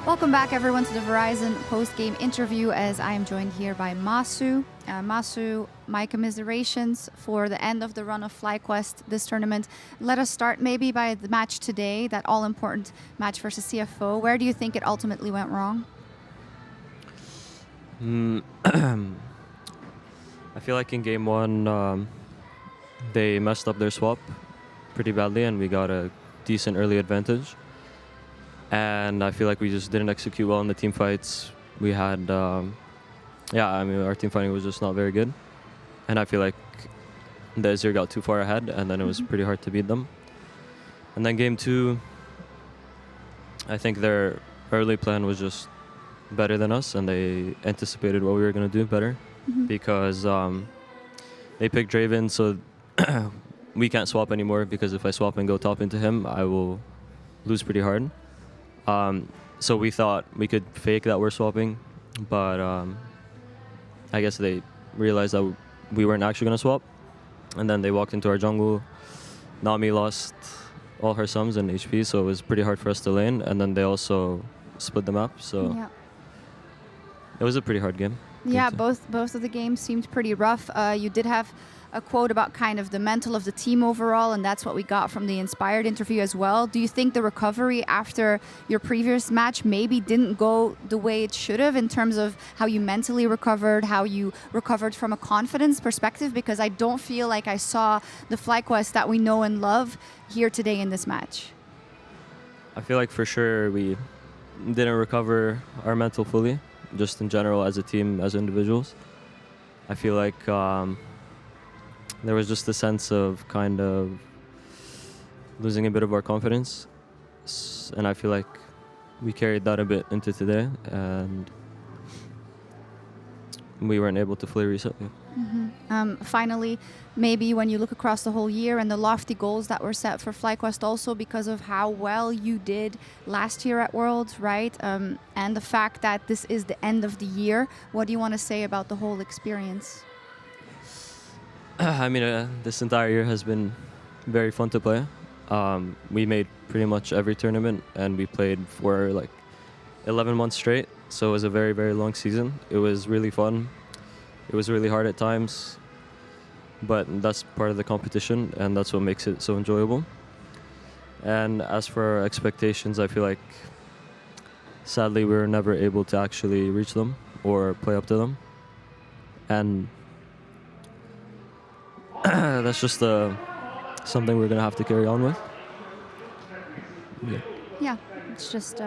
Welcome back, everyone, to the Verizon post-game interview, as I am joined here by Masu. Masu, my commiserations for the end of the run of FlyQuest this tournament. Let us start maybe by the match today, that all-important match versus CFO. Where do you think it ultimately went wrong? I feel like in game one, they messed up their swap pretty badly, and we got a decent early advantage. And I feel like we just didn't execute well in the team fights. We had, our team fighting was just not very good. And I feel like the Azir got too far ahead, and then it was pretty hard to beat them. And then game two, I think their early plan was just better than us, and they anticipated what we were going to do better. Because they picked Draven, so we can't swap anymore, because if I swap and go top into him, I will lose pretty hard. So we thought we could fake that we're swapping, but I guess they realized that we weren't actually going to swap. And then they walked into our jungle. Nami lost all her sums and HP, so it was pretty hard for us to lane. And then they also split the map, so it was a pretty hard game. Yeah, both of the games seemed pretty rough. You did have a quote about kind of the mental of the team overall, and that's what we got from the Inspired interview as well. Do you think the recovery after your previous match maybe didn't go the way it should have in terms of how you mentally recovered, how you recovered from a confidence perspective? Because I don't feel like I saw the FlyQuest that we know and love here today in this match. I feel like for sure we didn't recover our mental fully, just in general as a team, as individuals. I feel like there was just a sense of kind of losing a bit of our confidence. And I feel like we carried that a bit into today, and we weren't able to fully reset. Finally, maybe when you look across the whole year and the lofty goals that were set for FlyQuest, also because of how well you did last year at Worlds, right? And the fact that this is the end of the year, what do you want to say about the whole experience? I mean, this entire year has been very fun to play. We made pretty much every tournament, and we played for like 11 months straight. So it was a very, very long season. It was really fun. It was really hard at times, but that's part of the competition, and that's what makes it so enjoyable. And as for our expectations, I feel like sadly we were never able to actually reach them or play up to them. And that's just something we're going to have to carry on with. Yeah, it's just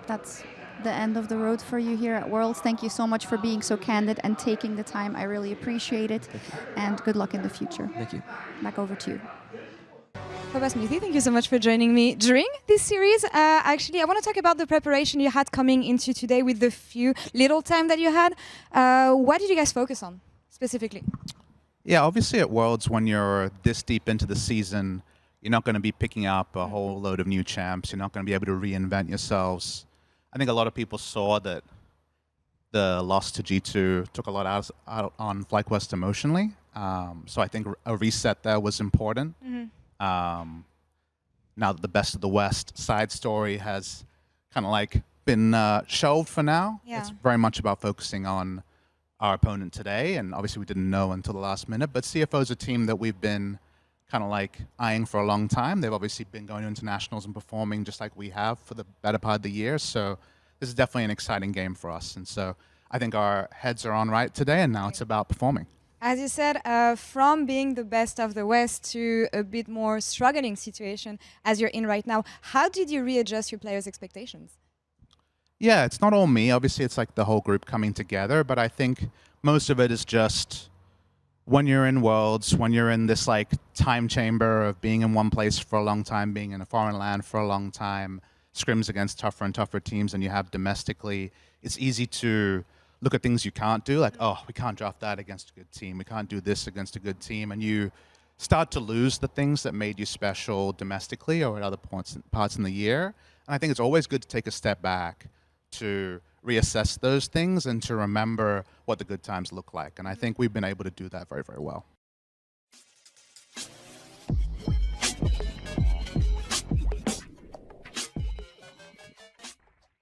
that's the end of the road for you here at Worlds. Thank you so much for being so candid and taking the time. I really appreciate it. And good luck in the future. Thank you. Back over to you. PAPASMITHY, thank you so much for joining me during this series. Actually, I want to talk about the preparation you had coming into today with the few little time that you had. What did you guys focus on specifically? Yeah, obviously at Worlds, when you're this deep into the season, you're not going to be picking up a whole load of new champs. You're not going to be able to reinvent yourselves. I think a lot of people saw that the loss to G2 took a lot out on FlyQuest emotionally. So I think a reset there was important. Now that the Best of the West side story has kind of like been shelved for now, it's very much about focusing on our opponent today, and obviously we didn't know until the last minute, but CFO is a team that we've been kind of like eyeing for a long time. They've obviously been going to internationals and performing just like we have for the better part of the year, so this is definitely an exciting game for us, and so I think our heads are on right today, and now it's about performing. As you said, from being the best of the West to a bit more struggling situation as you're in right now, how did you readjust your players' expectations? Yeah, it's not all me. Obviously, it's like the whole group coming together. But I think most of it is just when you're in Worlds, when you're in this like time chamber of being in one place for a long time, being in a foreign land for a long time, scrims against tougher and tougher teams than you have domestically, it's easy to look at things you can't do. Like, oh, we can't draft that against a good team. We can't do this against a good team. And you start to lose the things that made you special domestically or at other parts in the year. And I think it's always good to take a step back to reassess those things and to remember what the good times look like. And I think we've been able to do that very, very well.